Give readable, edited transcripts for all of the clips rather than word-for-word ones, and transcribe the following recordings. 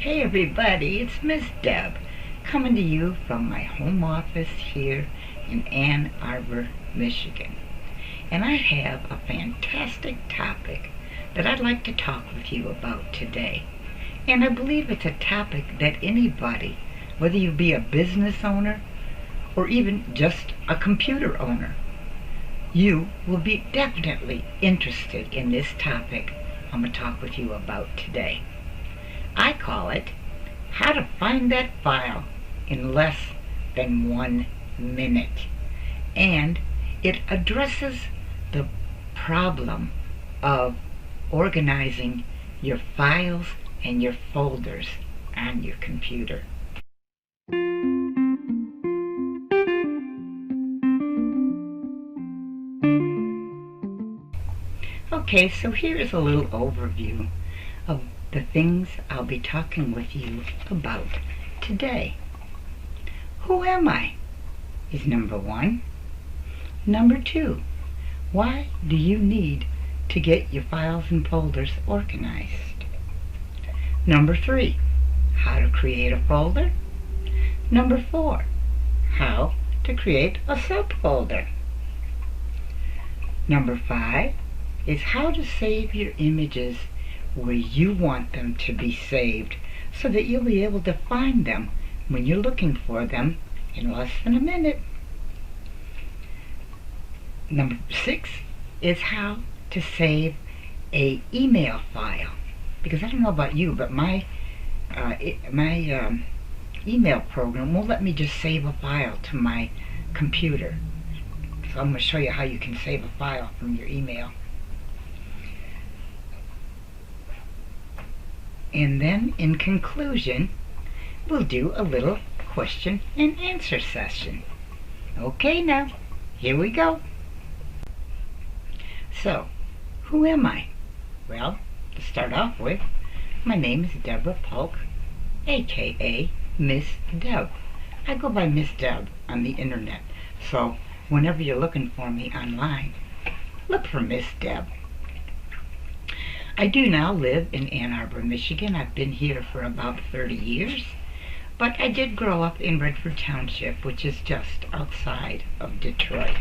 Hey everybody, it's Miss Deb coming to you from my home office here in Ann Arbor, Michigan. And I have a fantastic topic that I'd like to talk with you about today. And I believe it's a topic that anybody, whether you be a business owner or even just a computer owner, you will be definitely interested in this topic I'm going to talk with you about today. I call it How to Find That File in Less Than 1 Minute. And it addresses the problem of organizing your files and your folders on your computer. Okay, so here's a little overview of the things I'll be talking with you about today. Who am I? Is number one. Number two, why do you need to get your files and folders organized? Number three, how to create a folder. Number four, how to create a subfolder. Number five is how to save your images where you want them to be saved so that you'll be able to find them when you're looking for them in less than a minute. Number six is how to save a email file, because I don't know about you, but my email program won't let me just save a file to my computer. So I'm going to show you how you can save a file from your email. And then, in conclusion, we'll do a little question and answer session. Okay, now, here we go. So, who am I? Well, to start off with, my name is Deborah Polk, aka Miss Deb. I go by Miss Deb on the internet, so whenever you're looking for me online, look for Miss Deb. I do now live in Ann Arbor, Michigan. I've been here for about 30 years, but I did grow up in Redford Township, which is just outside of Detroit.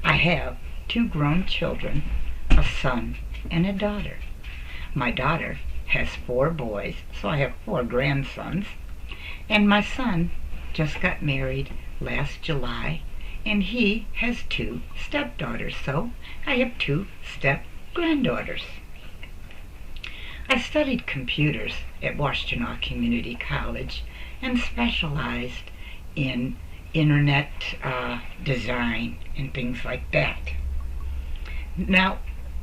I have 2 grown children, a son and a daughter. My daughter has 4 boys, so I have 4 grandsons, and my son just got married last July, and he has 2 stepdaughters, so I have 2 step-granddaughters. I studied computers at Washtenaw Community College and specialized in internet design and things like that. Now,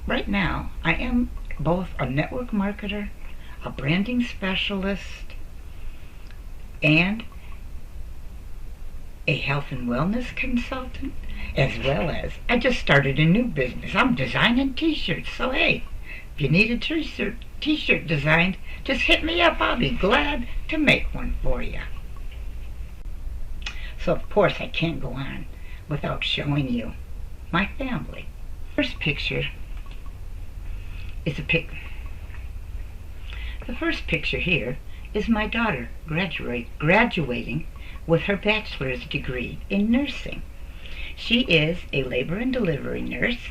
right now, I am both a network marketer, a branding specialist, and a health and wellness consultant, as well as I just started a new business. I'm designing t-shirts, so hey, if you need a t-shirt designed, just hit me up. I'll be glad to make one for you. So of course I can't go on without showing you my family. First picture is the first picture here is my daughter graduating with her bachelor's degree in nursing. She is a labor and delivery nurse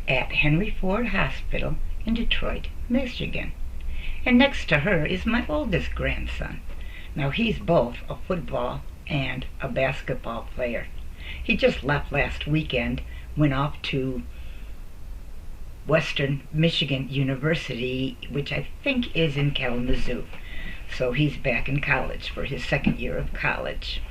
at Henry Ford Hospital in Detroit, Michigan. And next to her is my oldest grandson. Now he's both a football and a basketball player. He just left last weekend, went off to Western Michigan University, which I think is in Kalamazoo. So he's back in college for his second year of college.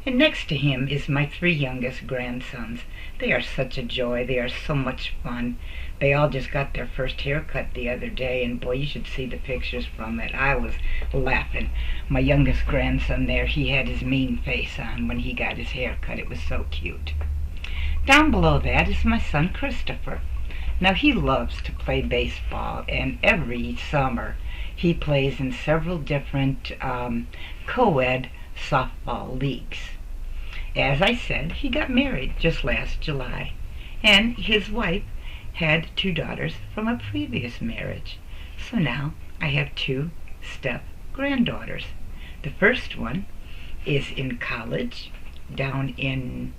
And next to him is my 3 youngest grandsons. They are such a joy. They are so much fun. They all just got their first haircut the other day, and boy, you should see the pictures from it. I was laughing. My youngest grandson there, he had his mean face on when he got his haircut. It was so cute. Down below that is my son Christopher. Now he loves to play baseball, and every summer he plays in several different co-ed softball leagues. As I said, he got married just last July, and his wife had 2 daughters from a previous marriage. So now I have 2 step-granddaughters. The first one is in college down in,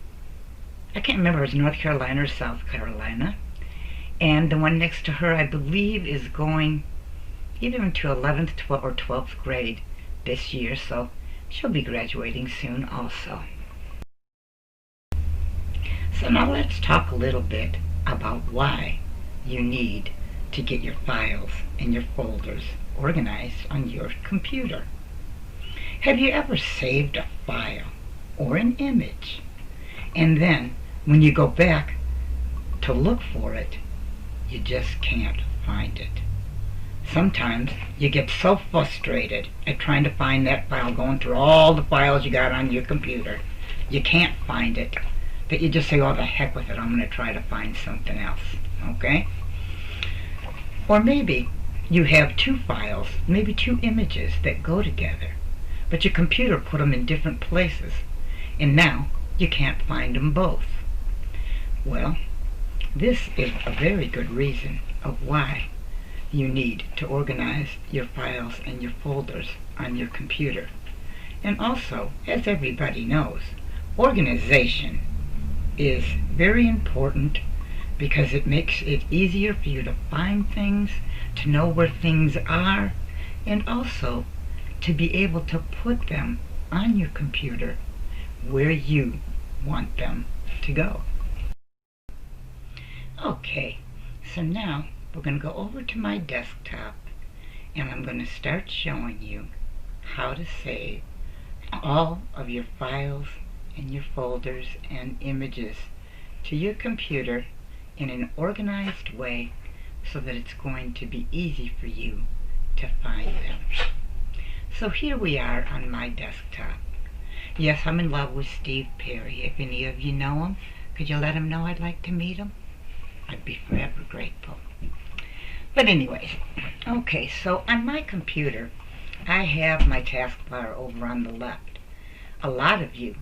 I can't remember if it's North Carolina or South Carolina. And the one next to her, I believe, is going either into 11th, 12th, or 12th grade this year, so she'll be graduating soon also. So now let's talk a little bit about why you need to get your files and your folders organized on your computer. Have you ever saved a file or an image, and then when you go back to look for it, you just can't find it? Sometimes you get so frustrated at trying to find that file, going through all the files you got on your computer, you can't find it, that you just say, oh, the heck with it, I'm going to try to find something else, okay? Or maybe you have two files, maybe two images that go together, but your computer put them in different places, and now you can't find them both. Well, this is a very good reason of why you need to organize your files and your folders on your computer. And also, as everybody knows, organization is very important because it makes it easier for you to find things, to know where things are, and also to be able to put them on your computer where you want them to go. Okay, so now we're going to go over to my desktop, and I'm going to start showing you how to save all of your files and your folders and images to your computer in an organized way so that it's going to be easy for you to find them. So here we are on my desktop. Yes, I'm in love with Steve Perry. If any of you know him, could you let him know I'd like to meet him? I'd be forever grateful. But anyways, okay, so on my computer, I have my taskbar over on the left. A lot of you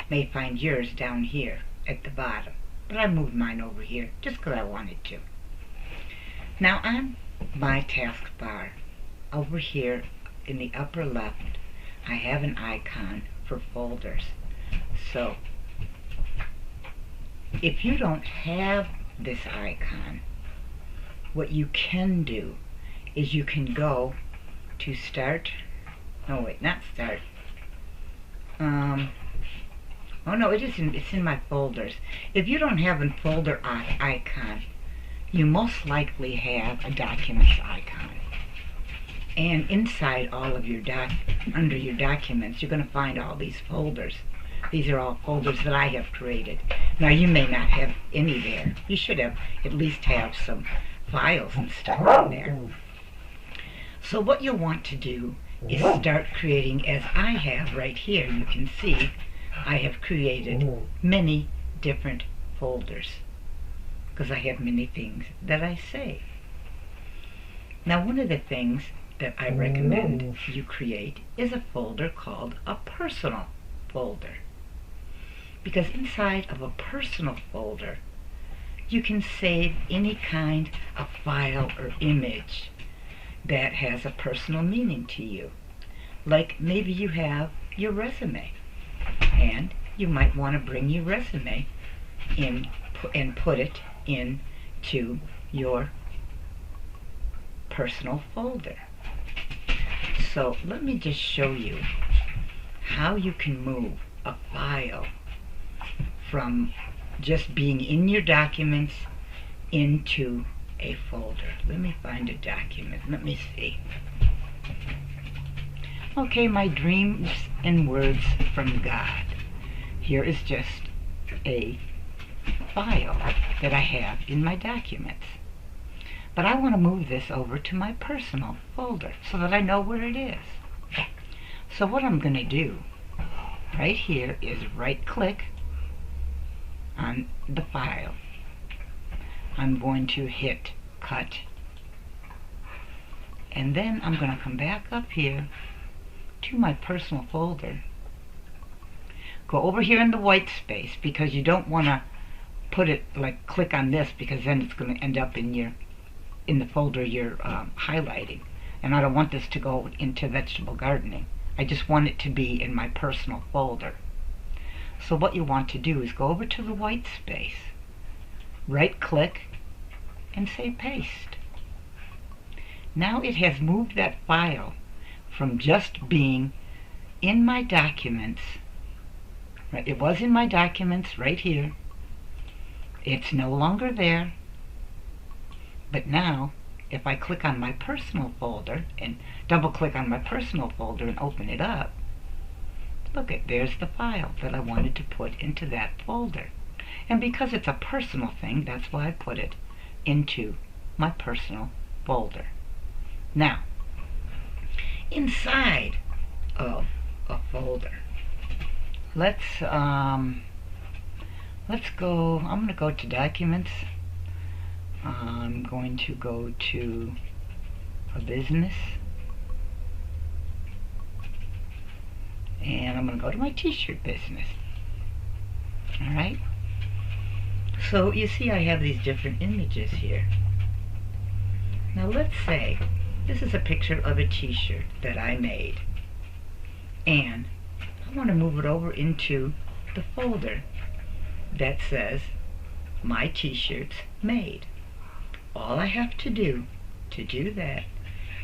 may find yours down here at the bottom, but I moved mine over here just because I wanted to. Now on my taskbar, over here in the upper left, I have an icon for folders. So if you don't have this icon, what you can do is you can go to start, oh wait, not start, oh no, it's in my folders. If you don't have a folder icon, you most likely have a documents icon. And inside all of your under your documents, you're going to find all these folders. These are all folders that I have created. Now you may not have any there. You should have at least have some files and stuff in there. So what you'll want to do is start creating, as I have right here. You can see I have created many different folders because I have many things that I save. Now one of the things that I recommend you create is a folder called a personal folder, because inside of a personal folder you can save any kind of file or image that has a personal meaning to you. Like maybe you have your resume, and you might want to bring your resume in and put it into your personal folder. So let me just show you how you can move a file from just being in your documents into a folder. Let me find a document. Let me see. Okay, my dreams and words from God. Here is just a file that I have in my documents. But I want to move this over to my personal folder so that I know where it is. So what I'm going to do right here is right click on the file. I'm going to hit cut, and then I'm going to come back up here to my personal folder, go over here in the white space, because you don't want to put it like click on this, because then it's going to end up in the folder you're highlighting. and I don't want this to go into vegetable gardening. I just want it to be in my personal folder. So what you want to do is go over to the white space, right click, and say paste. Now it has moved that file from just being in my documents, right? It was in my documents right here. It's no longer there. But now, if I click on my personal folder and double click on my personal folder and open it up, look at, there's the file that I wanted to put into that folder. And because it's a personal thing, that's why I put it into my personal folder. Now, inside of a folder, let's go, I'm going to go to Documents. I'm going to go to a business, and I'm going to go to my t-shirt business. Alright, so you see I have these different images here. Now let's say this is a picture of a t-shirt that I made, and I want to move it over into the folder that says my t-shirts made. All I have to do that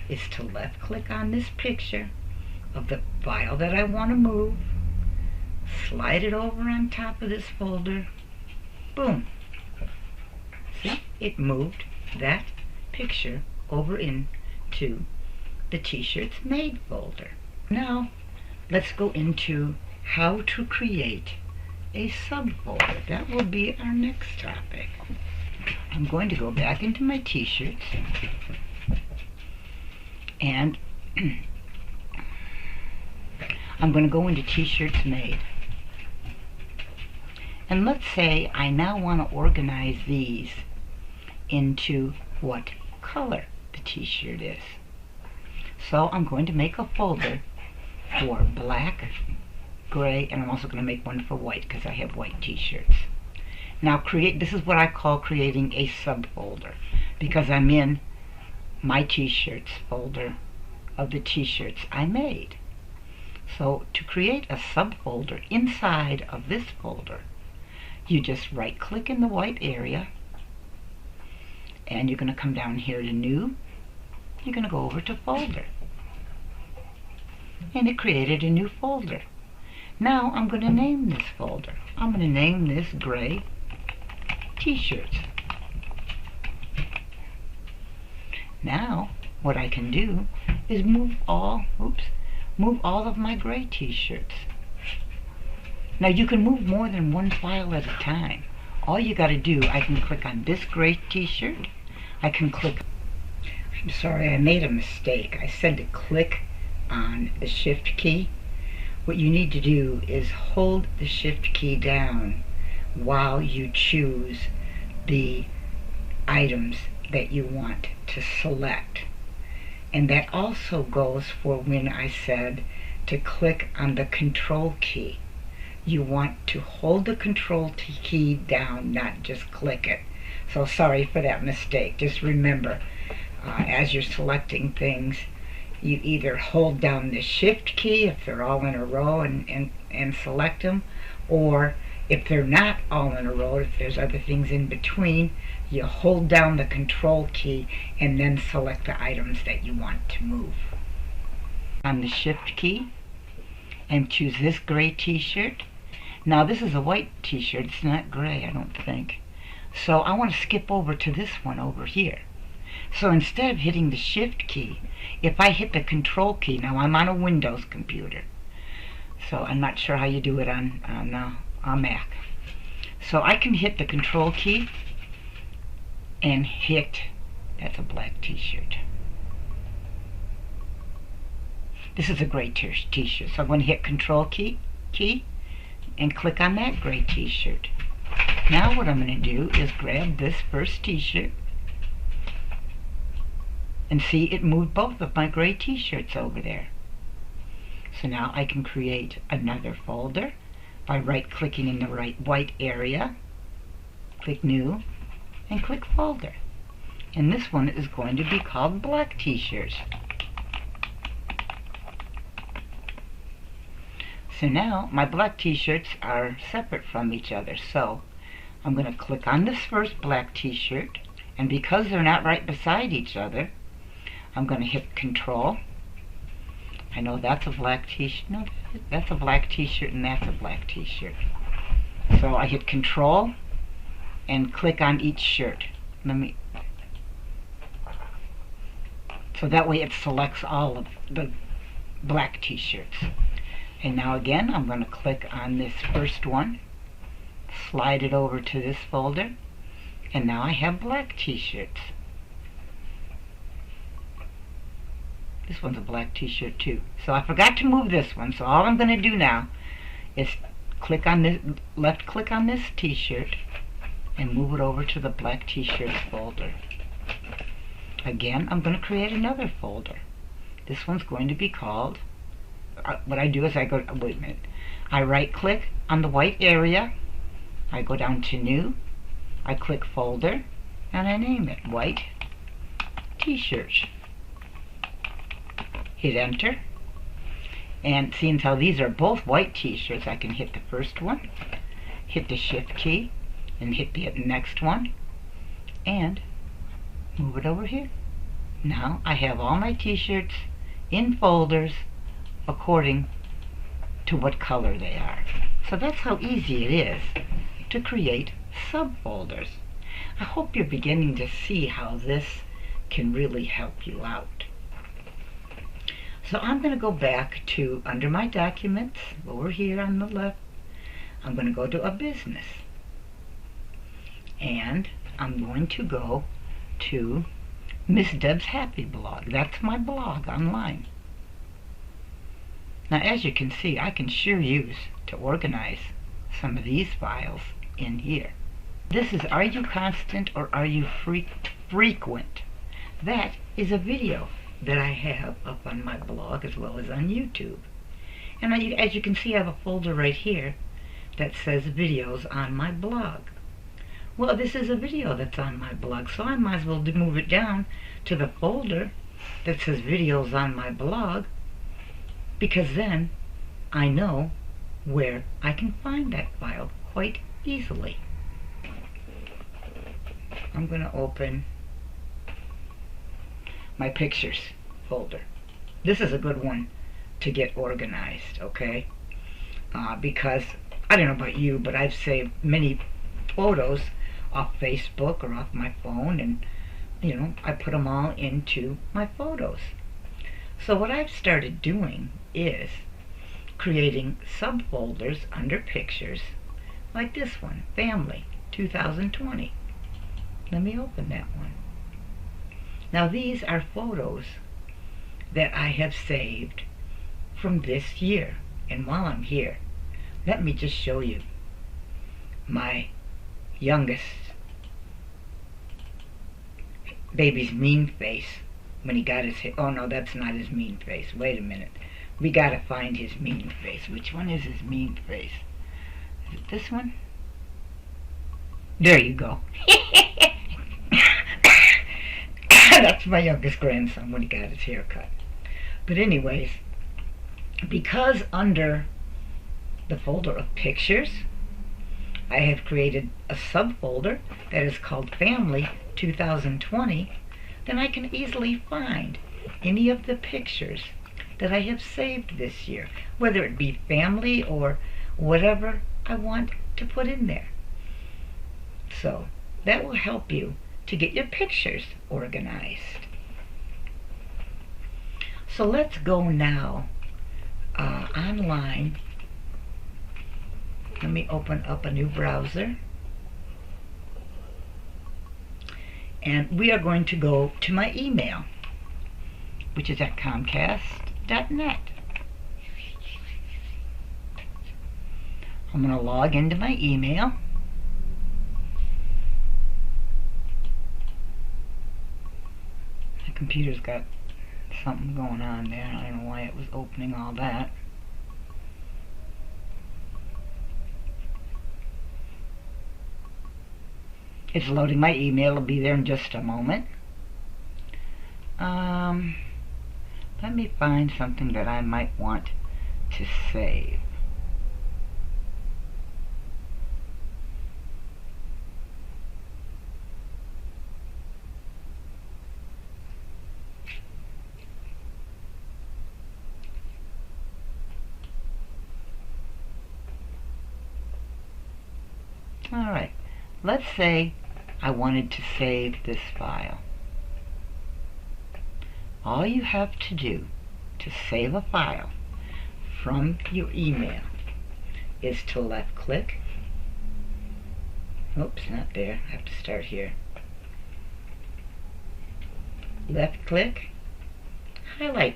is to left click on this picture of the file that I want to move, slide it over on top of this folder, boom. See, it moved that picture over into the t-shirts made folder. Now let's go into how to create a subfolder. That will be our next topic. I'm going to go back into my t-shirts, and I'm going to go into t-shirts made. And let's say I now want to organize these into what color the t-shirt is. So I'm going to make a folder for black, gray, and I'm also going to make one for white because I have white t-shirts. Now this is what I call creating a subfolder, because I'm in my t-shirts folder of the t-shirts I made. So to create a subfolder inside of this folder, you just right click in the white area, and you're going to come down here to New. You're going to go over to Folder, and it created a new folder. Now I'm going to name this folder. I'm going to name this Gray T-shirts. Now what I can do is move all of my gray t-shirts. Now you can move more than one file at a time. All you got to do, I can click on this gray t-shirt. I can click, I'm sorry, I made a mistake. I said to click on the shift key. What you need to do is hold the shift key down while you choose the items that you want to select. And that also goes for when I said to click on the control key. You want to hold the control key down, not just click it. So sorry for that mistake. Just remember, as you're selecting things, you either hold down the shift key if they're all in a row and select them, or if they're not all in a row, if there's other things in between, you hold down the control key and then select the items that you want to move. On the shift key and choose this gray t-shirt. Now this is a white t-shirt, it's not gray, I don't think. So I want to skip over to this one over here. So instead of hitting the shift key, if I hit the control key, now I'm on a Windows computer, so I'm not sure how you do it on Mac. So I can hit the control key and hit, that's a black t-shirt. This is a gray t-shirt, so I'm going to hit control key and click on that gray t-shirt. Now what I'm going to do is grab this first t-shirt, and see, it moved both of my gray t-shirts over there. So now I can create another folder by right-clicking in the white area, click New, and click Folder. And this one is going to be called Black T-shirts. So now my black t-shirts are separate from each other. So I'm going to click on this first black t-shirt, and because they're not right beside each other, I'm going to hit Control. I know that's a black t-shirt. No, that's a black t-shirt and that's a black t-shirt. So I hit Control and click on each shirt. So that way it selects all of the black t-shirts. And now again, I'm going to click on this first one, slide it over to this folder, and now I have black t-shirts. This one's a black t-shirt too. So I forgot to move this one, so all I'm going to do now is click on this, left click on this t-shirt and move it over to the black t-shirts folder. Again, I'm going to create another folder. This one's going to be called, what I do is I go, wait a minute, I right click on the white area, I go down to New, I click Folder, and I name it White T-Shirts. Hit Enter, and seeing how these are both white t-shirts, I can hit the first one, hit the Shift key, and hit the next one, and move it over here. Now I have all my t-shirts in folders according to what color they are. So that's how easy it is to create subfolders. I hope you're beginning to see how this can really help you out. So I'm going to go back to under my documents, over here on the left, I'm going to go to a business. And I'm going to go to Miss Deb's Happy Blog. That's my blog online. Now as you can see, I can sure use to organize some of these files in here. This is Are You Constant or Are You Frequent? That is a video that I have up on my blog as well as on YouTube. And as you can see, I have a folder right here that says videos on my blog. Well, this is a video that's on my blog, so I might as well move it down to the folder that says videos on my blog, because then I know where I can find that file quite easily. I'm going to open my pictures folder. This is a good one to get organized, okay? Because I don't know about you, but I've saved many photos off Facebook or off my phone, and you know, I put them all into my photos. So what I've started doing is creating subfolders under pictures, like this one, Family 2020. Let me open that one. Now these are photos that I have saved from this year. And while I'm here, let me just show you my youngest baby's mean face when he got his hair. Oh no, that's not his mean face. Wait a minute. We gotta find his mean face. Which one is his mean face? Is it this one? There you go. That's my youngest grandson when he got his hair cut. But anyways, because under the folder of pictures, I have created a subfolder that is called Family 2020, then I can easily find any of the pictures that I have saved this year, whether it be family or whatever I want to put in there. So that will help you to get your pictures organized. So let's go now online. Let me open up a new browser. And we are going to go to my email, which is at comcast.net. I'm going to log into my email. My computer's got something going on there. I don't know why it was opening all that. It's loading my email. It'll be there in just a moment. Let me find something that I might want to save. Alright, let's say I wanted to save this file. All you have to do to save a file from your email is to left click. Oops, not there. I have to start here. Left click, highlight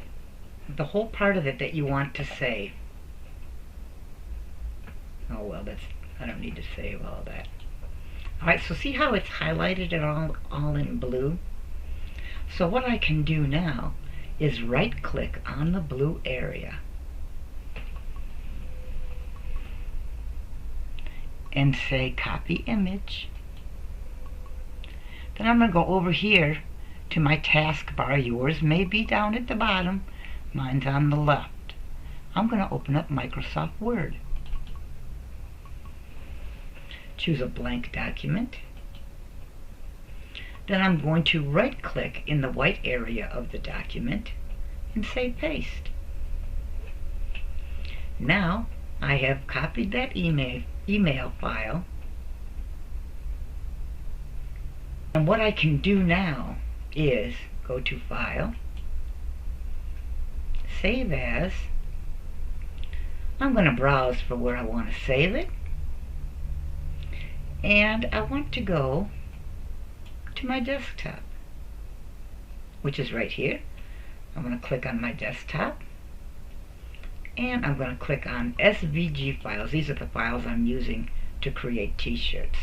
the whole part of it that you want to save. Oh well, I don't need to save all that. Alright, so see how it's highlighted it all in blue? So what I can do now is right click on the blue area and say copy image. Then I'm going to go over here to my taskbar. Yours may be down at the bottom, mine's on the left. I'm going to open up Microsoft Word. Choose a blank document. Then I'm going to right click in the white area of the document and say paste. Now I have copied that email file, and what I can do now is go to File, Save As. I'm going to browse for where I want to save it, and I want to go to my desktop, which is right here. I'm going to click on my desktop, and I'm going to click on SVG files. These are the files I'm using to create t-shirts.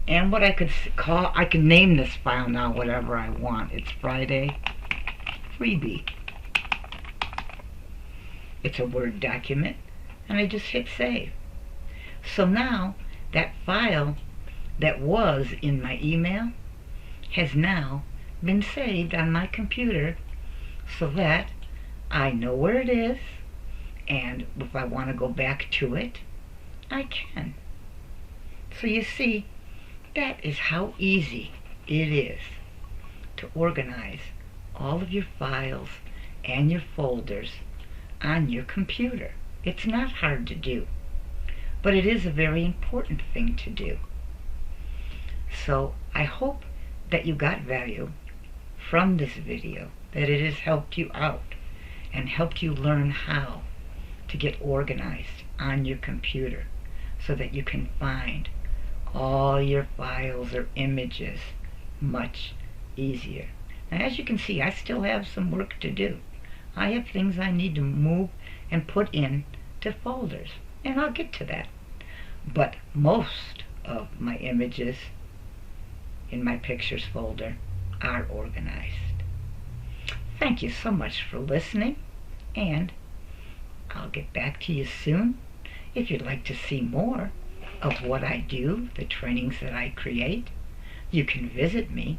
And what I could call, I can name this file now whatever I want. It's Friday Freebie. It's a Word document, and I just hit save. So now that file that was in my email has now been saved on my computer so that I know where it is, and if I want to go back to it, I can. So you see, that is how easy it is to organize all of your files and your folders on your computer. It's not hard to do, but it is a very important thing to do. So I hope that you got value from this video, that it has helped you out and helped you learn how to get organized on your computer so that you can find all your files or images much easier. Now, as you can see, I still have some work to do. I have things I need to move and put in to folders, and I'll get to that. But most of my images in my pictures folder are organized. Thank you so much for listening, and I'll get back to you soon. If you'd like to see more of what I do, the trainings that I create, you can visit me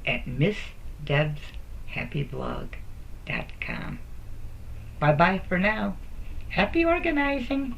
at MissDebsHappyBlog.com. Bye-bye for now. Happy organizing!